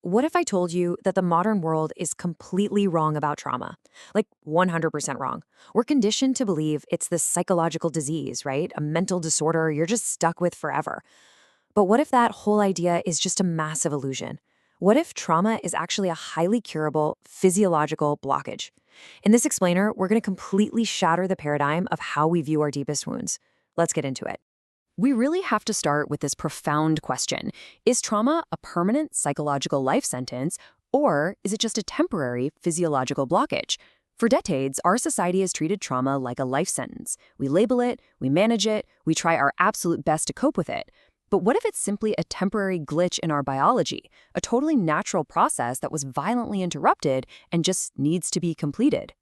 What if I told you that the modern world is completely wrong about trauma? Like 100% wrong. We're conditioned to believe it's this psychological disease, right? A mental disorder you're just stuck with forever. But what if that whole idea is just a massive illusion? What if trauma is actually a highly curable physiological blockage? In this explainer, we're going to completely shatter the paradigm of how we view our deepest wounds. Let's get into it. We really have to start with this profound question. Is trauma a permanent psychological life sentence, or is it just a temporary physiological blockage? For decades, our society has treated trauma like a life sentence. We label it, we manage it, we try our absolute best to cope with it. But what if it's simply a temporary glitch in our biology, a totally natural process that was violently interrupted and just needs to be completed?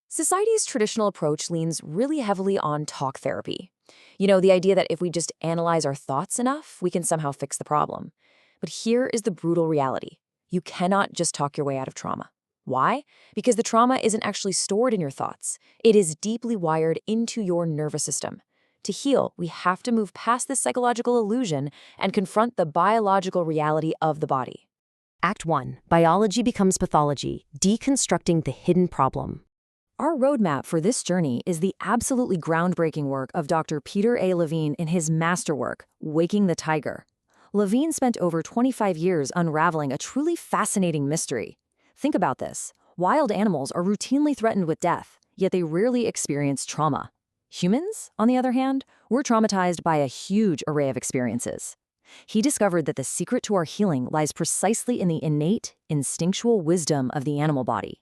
Society's traditional approach leans really heavily on talk therapy. The idea that if we just analyze our thoughts enough, we can somehow fix the problem. But here is the brutal reality. You cannot just talk your way out of trauma. Why? Because the trauma isn't actually stored in your thoughts. It is deeply wired into your nervous system. To heal, we have to move past this psychological illusion and confront the biological reality of the body. Act 1. Biology becomes pathology, deconstructing the hidden problem. Our roadmap for this journey is the absolutely groundbreaking work of Dr. Peter A. Levine in his masterwork, Waking the Tiger. Levine spent over 25 years unraveling a truly fascinating mystery. Think about this. Wild animals are routinely threatened with death, yet they rarely experience trauma. Humans, on the other hand, were traumatized by a huge array of experiences. He discovered that the secret to our healing lies precisely in the innate, instinctual wisdom of the animal body.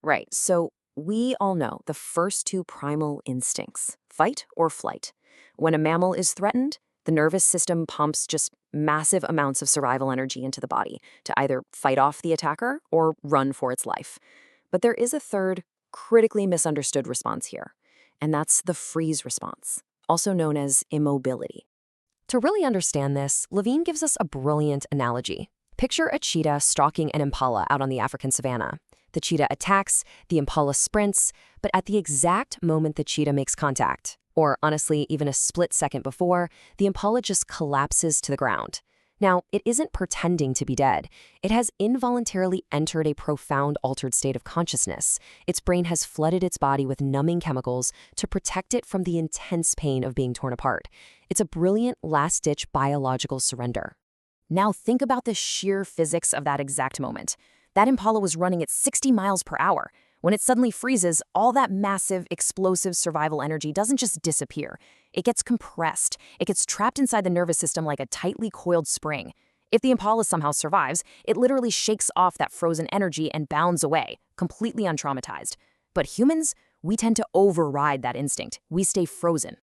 Right, so we all know the first two primal instincts, fight or flight. When a mammal is threatened, the nervous system pumps just massive amounts of survival energy into the body to either fight off the attacker or run for its life. But there is a third, critically misunderstood response here, and that's the freeze response, also known as immobility. To really understand this, Levine gives us a brilliant analogy. Picture a cheetah stalking an impala out on the African savanna. The cheetah attacks, the impala sprints, but at the exact moment the cheetah makes contact, or honestly, even a split second before, the impala just collapses to the ground. Now, it isn't pretending to be dead. It has involuntarily entered a profound altered state of consciousness. Its brain has flooded its body with numbing chemicals to protect it from the intense pain of being torn apart. It's a brilliant last-ditch biological surrender. Now think about the sheer physics of that exact moment. That impala was running at 60 miles per hour. When it suddenly freezes, all that massive, explosive survival energy doesn't just disappear. It gets compressed. It gets trapped inside the nervous system like a tightly coiled spring. If the impala somehow survives, it literally shakes off that frozen energy and bounds away, completely untraumatized. But humans, we tend to override that instinct. We stay frozen.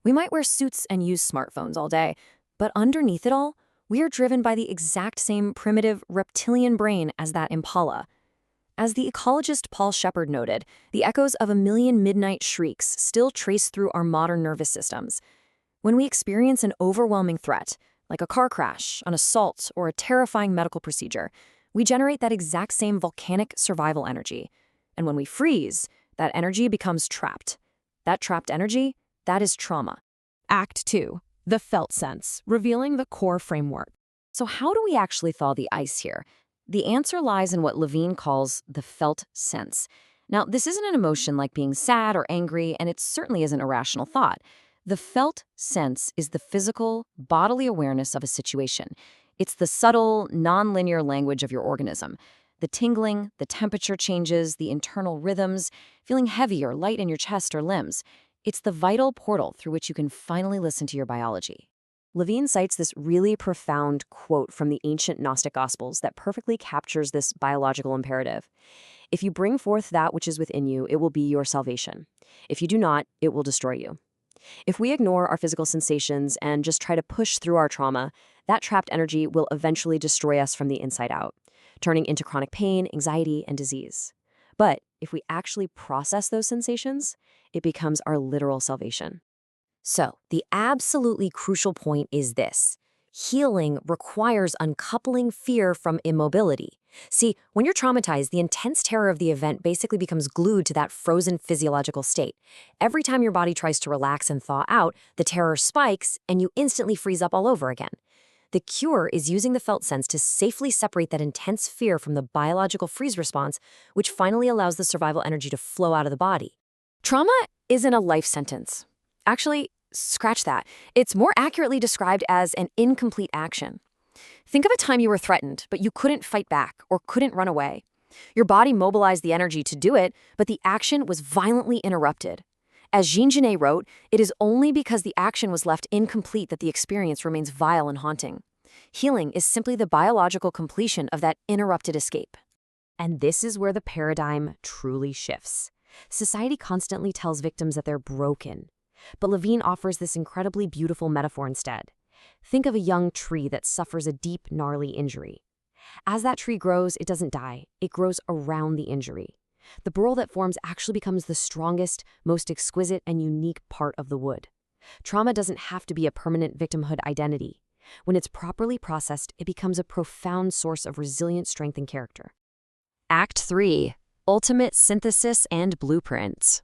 We might wear suits and use smartphones all day, but underneath it all, we are driven by the exact same primitive reptilian brain as that impala. As the ecologist Paul Shepard noted, the echoes of a million midnight shrieks still trace through our modern nervous systems. When we experience an overwhelming threat, like a car crash, an assault, or a terrifying medical procedure, we generate that exact same volcanic survival energy. And when we freeze, that energy becomes trapped. That trapped energy, that is trauma. Act 2. The felt sense, revealing the core framework. So how do we actually thaw the ice here? The answer lies in what Levine calls the felt sense. Now, this isn't an emotion like being sad or angry, and it certainly isn't a rational thought. The felt sense is the physical, bodily awareness of a situation. It's the subtle, nonlinear language of your organism. The tingling, the temperature changes, the internal rhythms, feeling heavy or light in your chest or limbs. It's the vital portal through which you can finally listen to your biology. Levine cites this really profound quote from the ancient Gnostic Gospels that perfectly captures this biological imperative. If you bring forth that which is within you, it will be your salvation. If you do not, it will destroy you. If we ignore our physical sensations and just try to push through our trauma, that trapped energy will eventually destroy us from the inside out, turning into chronic pain, anxiety, and disease. But if we actually process those sensations, it becomes our literal salvation. So, the absolutely crucial point is this. Healing requires uncoupling fear from immobility. See, when you're traumatized, the intense terror of the event basically becomes glued to that frozen physiological state. Every time your body tries to relax and thaw out, the terror spikes and you instantly freeze up all over again. The cure is using the felt sense to safely separate that intense fear from the biological freeze response, which finally allows the survival energy to flow out of the body. Trauma isn't a life sentence. Actually, scratch that. It's more accurately described as an incomplete action. Think of a time you were threatened, but you couldn't fight back or couldn't run away. Your body mobilized the energy to do it, but the action was violently interrupted. As Jean Genet wrote, it is only because the action was left incomplete that the experience remains vile and haunting. Healing is simply the biological completion of that interrupted escape. And this is where the paradigm truly shifts. Society constantly tells victims that they're broken. But Levine offers this incredibly beautiful metaphor instead. Think of a young tree that suffers a deep, gnarly injury. As that tree grows, it doesn't die. It grows around the injury. The burl that forms actually becomes the strongest, most exquisite, and unique part of the wood. Trauma doesn't have to be a permanent victimhood identity. When it's properly processed, it becomes a profound source of resilient strength and character. Act 3. Ultimate synthesis and blueprints.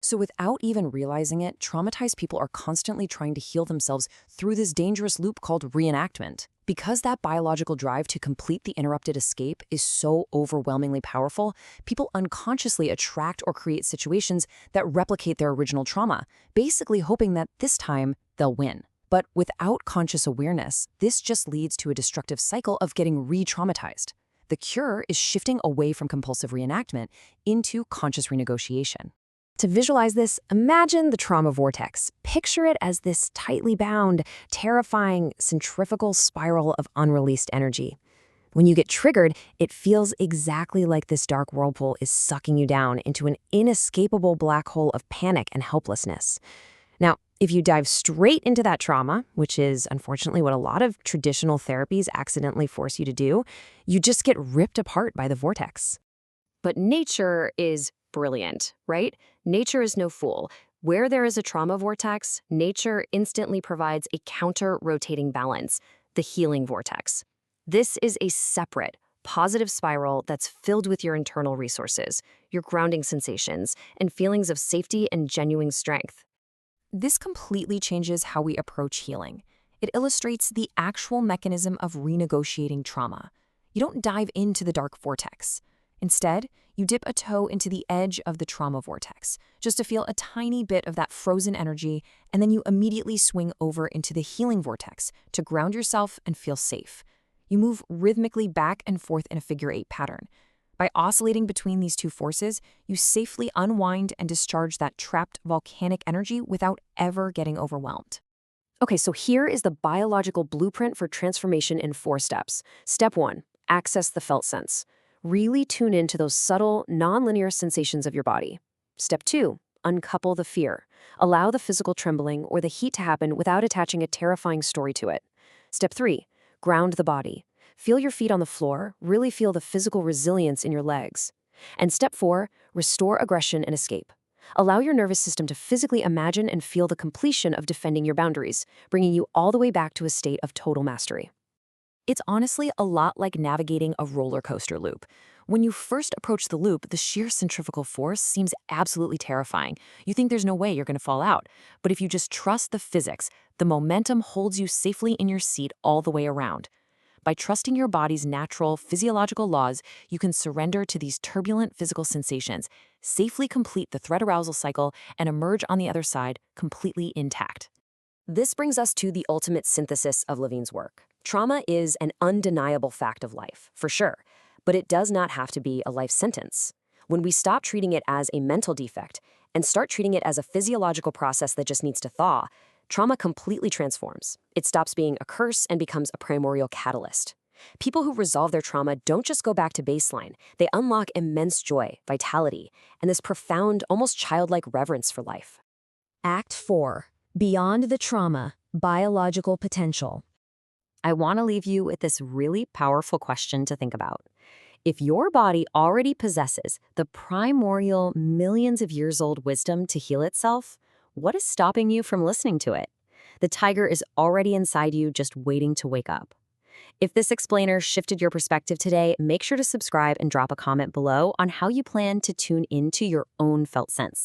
So without even realizing it, traumatized people are constantly trying to heal themselves through this dangerous loop called reenactment. Because that biological drive to complete the interrupted escape is so overwhelmingly powerful, people unconsciously attract or create situations that replicate their original trauma, basically hoping that this time they'll win. But without conscious awareness, this just leads to a destructive cycle of getting re-traumatized. The cure is shifting away from compulsive reenactment into conscious renegotiation. To visualize this, imagine the trauma vortex. Picture it as this tightly bound, terrifying, centrifugal spiral of unreleased energy. When you get triggered, it feels exactly like this dark whirlpool is sucking you down into an inescapable black hole of panic and helplessness. Now, if you dive straight into that trauma, which is unfortunately what a lot of traditional therapies accidentally force you to do, you just get ripped apart by the vortex. But nature is brilliant, right? Nature is no fool. Where there is a trauma vortex, nature instantly provides a counter-rotating balance, the healing vortex. This is a separate, positive spiral that's filled with your internal resources, your grounding sensations, and feelings of safety and genuine strength. This completely changes how we approach healing. It illustrates the actual mechanism of renegotiating trauma. You don't dive into the dark vortex. Instead, you dip a toe into the edge of the trauma vortex, just to feel a tiny bit of that frozen energy, and then you immediately swing over into the healing vortex to ground yourself and feel safe. You move rhythmically back and forth in a figure-8 pattern. By oscillating between these two forces, you safely unwind and discharge that trapped volcanic energy without ever getting overwhelmed. Okay, so here is the biological blueprint for transformation in 4 steps. Step 1, access the felt sense. Really tune into those subtle, non-linear sensations of your body. Step 2, uncouple the fear. Allow the physical trembling or the heat to happen without attaching a terrifying story to it. Step 3, ground the body. Feel your feet on the floor, really feel the physical resilience in your legs. And step 4, restore aggression and escape. Allow your nervous system to physically imagine and feel the completion of defending your boundaries, bringing you all the way back to a state of total mastery. It's honestly a lot like navigating a roller coaster loop. When you first approach the loop, the sheer centrifugal force seems absolutely terrifying. You think there's no way you're going to fall out. But if you just trust the physics, the momentum holds you safely in your seat all the way around. By trusting your body's natural physiological laws, you can surrender to these turbulent physical sensations, safely complete the threat arousal cycle, and emerge on the other side completely intact. This brings us to the ultimate synthesis of Levine's work. Trauma is an undeniable fact of life, for sure, but it does not have to be a life sentence. When we stop treating it as a mental defect and start treating it as a physiological process that just needs to thaw, trauma completely transforms. It stops being a curse and becomes a primordial catalyst. People who resolve their trauma don't just go back to baseline. They unlock immense joy, vitality, and this profound, almost childlike reverence for life. Act 4. Beyond the trauma, biological potential. I want to leave you with this really powerful question to think about. If your body already possesses the primordial, millions of years old wisdom to heal itself, what is stopping you from listening to it? The tiger is already inside you, just waiting to wake up. If this explainer shifted your perspective today, make sure to subscribe and drop a comment below on how you plan to tune into your own felt sense.